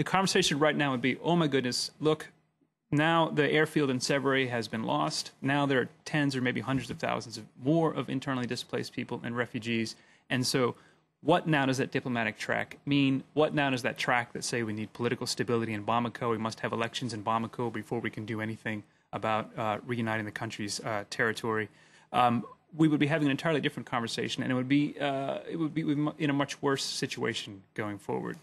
The conversation right now would be, oh my goodness, look, now the airfield in Sevres has been lost. Now there are tens or maybe hundreds of thousands of more of internally displaced people and refugees. And so what now does that diplomatic track mean? What now does that track that say we need political stability in Bamako, we must have elections in Bamako before we can do anything about reuniting the country's territory? We would be having an entirely different conversation, and it would be in a much worse situation going forward.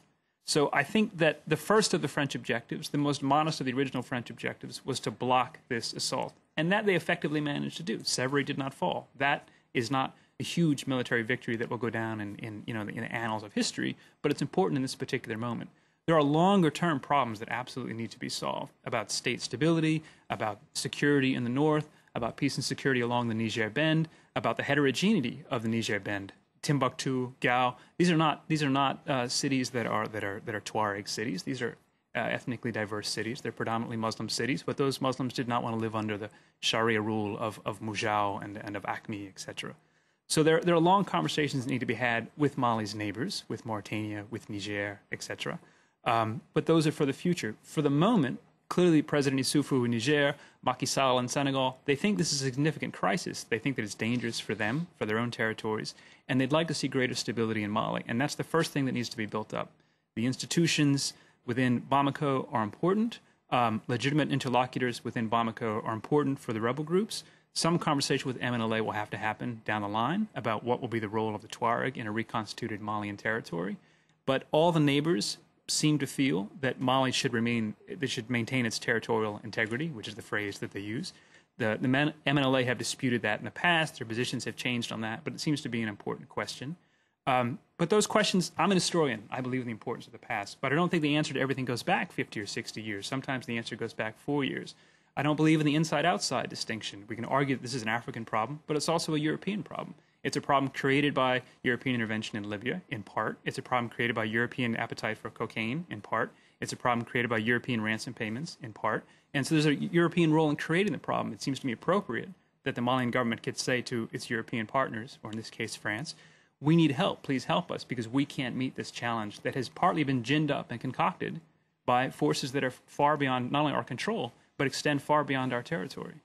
So I think that the first of the French objectives, the most modest of the original French objectives, was to block this assault, and that they effectively managed to do. Sevres did not fall. That is not a huge military victory that will go down in the annals of history, but it's important in this particular moment. There are longer-term problems that absolutely need to be solved about state stability, about security in the north, about peace and security along the Niger Bend, about the heterogeneity of the Niger Bend. Timbuktu, Gao. These are not cities that are Tuareg cities. These are ethnically diverse cities. They're predominantly Muslim cities, but those Muslims did not want to live under the Sharia rule of Mujao and of Acme, etc. So there are long conversations that need to be had with Mali's neighbors, with Mauritania, with Niger, etc. But those are for the future. For the moment, clearly President Issoufou in Niger, Macky Sall in Senegal, they think this is a significant crisis. They think that it's dangerous for them, for their own territories, and they'd like to see greater stability in Mali. And that's the first thing that needs to be built up. The institutions within Bamako are important. Legitimate interlocutors within Bamako are important for the rebel groups. Some conversation with MNLA will have to happen down the line about what will be the role of the Tuareg in a reconstituted Malian territory. But all the neighbors seem to feel that Mali should maintain its territorial integrity, which is the phrase that they use. The MNLA have disputed that in the past. Their positions have changed on that, but it seems to be an important question. But those questions, I'm an historian. I believe in the importance of the past, but I don't think the answer to everything goes back 50 or 60 years. Sometimes the answer goes back 4 years. I don't believe in the inside-outside distinction. We can argue that this is an African problem, but it's also a European problem. It's a problem created by European intervention in Libya, in part. It's a problem created by European appetite for cocaine, in part. It's a problem created by European ransom payments, in part. And so there's a European role in creating the problem. It seems to me appropriate that the Malian government could say to its European partners, or in this case France, we need help, please help us, because we can't meet this challenge that has partly been ginned up and concocted by forces that are far beyond not only our control, but extend far beyond our territory.